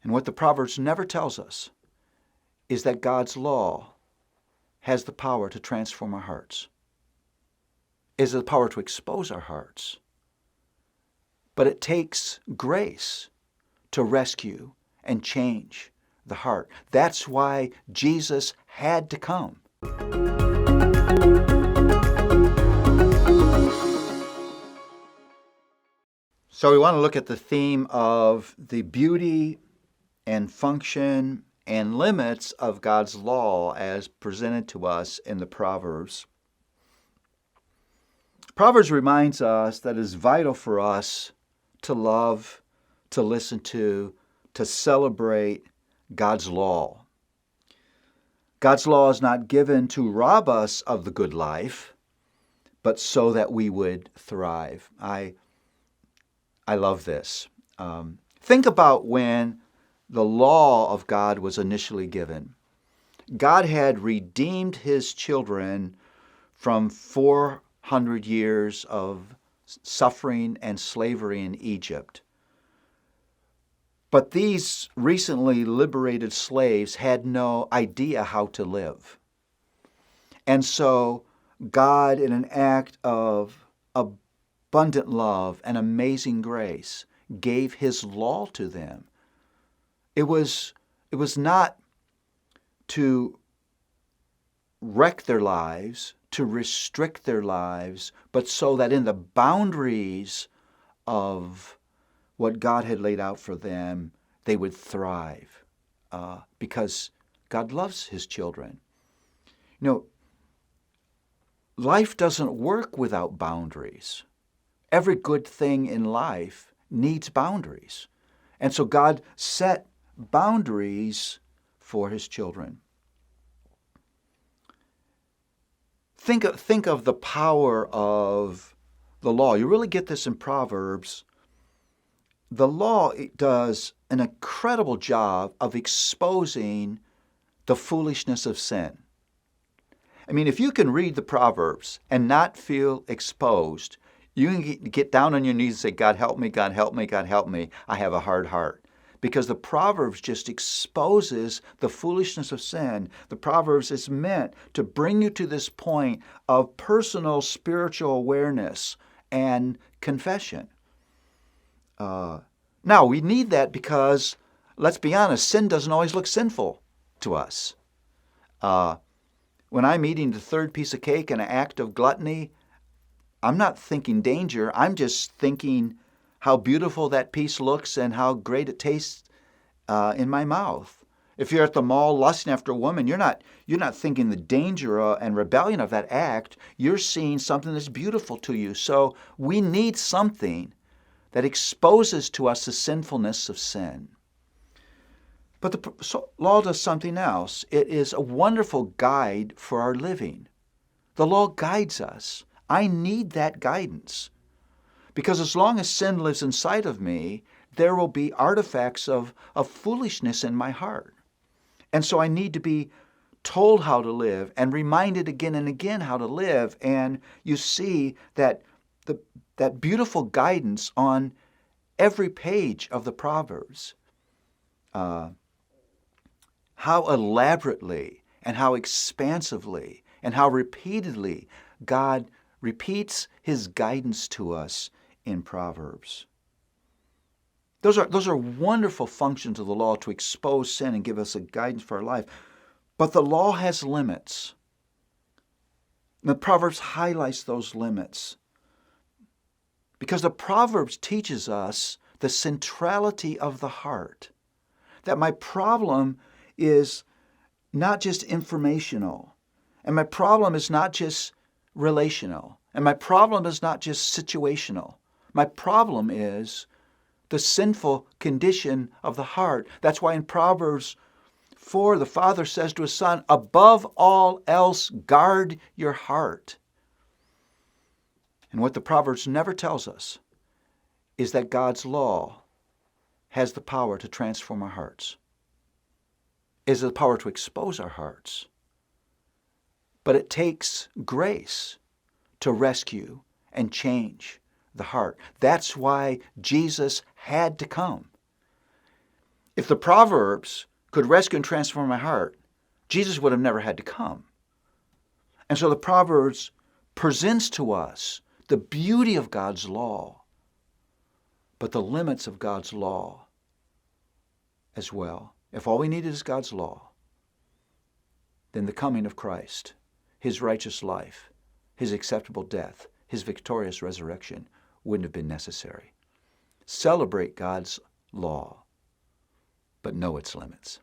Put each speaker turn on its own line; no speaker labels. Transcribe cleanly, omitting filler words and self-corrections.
And what the Proverbs never tells us is that God's law has the power to transform our hearts, is the power to expose our hearts. But it takes grace to rescue and change the heart. That's why Jesus had to come. So we want to look at the theme of the beauty and function and limits of God's law as presented to us in the Proverbs. Proverbs reminds us that it is vital for us to love, to listen to celebrate God's law. God's law is not given to rob us of the good life, but so that we would thrive. I love this. Think about when the law of God was initially given. God had redeemed his children from 400 years of suffering and slavery in Egypt. But these recently liberated slaves had no idea how to live. And so God, in an act of abundant love and amazing grace, gave his law to them. It was not to wreck their lives, to restrict their lives, but so that in the boundaries of what God had laid out for them, they would thrive, because God loves his children. You know, life doesn't work without boundaries. Every good thing in life needs boundaries. And so God set boundaries for his children. Think of the power of the law. You really get this in Proverbs. The law does an incredible job of exposing the foolishness of sin. I mean, if you can read the Proverbs and not feel exposed, you can get down on your knees and say, God help me, God help me, God help me. I have a hard heart. Because the Proverbs just exposes the foolishness of sin. The Proverbs is meant to bring you to this point of personal spiritual awareness and confession. Now, we need that because, let's be honest, sin doesn't always look sinful to us. When I'm eating the third piece of cake in an act of gluttony, I'm not thinking danger. I'm just thinking how beautiful that piece looks and how great it tastes in my mouth. If you're at the mall lusting after a woman, you're not thinking the danger and rebellion of that act. You're seeing something that's beautiful to you. So we need something that exposes to us the sinfulness of sin. But the law does something else. It is a wonderful guide for our living. The law guides us. I need that guidance. Because as long as sin lives inside of me, there will be artifacts of foolishness in my heart. And so I need to be told how to live and reminded again and again how to live. And you see that that beautiful guidance on every page of the Proverbs. How elaborately and how expansively and how repeatedly God repeats his guidance to us in Proverbs. Those are wonderful functions of the law to expose sin and give us a guidance for our life. But the law has limits. The Proverbs highlights those limits. Because the Proverbs teaches us the centrality of the heart. That my problem is not just informational. And my problem is not just relational. And my problem is not just situational. My problem is the sinful condition of the heart. That's why in Proverbs 4, the father says to his son, above all else, guard your heart. And what the Proverbs never tells us is that God's law has the power to transform our hearts, is the power to expose our hearts. But it takes grace to rescue and change the heart. That's why Jesus had to come. If the Proverbs could rescue and transform my heart, Jesus would have never had to come. And so the Proverbs presents to us the beauty of God's law, but the limits of God's law as well. If all we needed is God's law, then the coming of Christ, his righteous life, his acceptable death, his victorious resurrection wouldn't have been necessary. Celebrate God's law, but know its limits.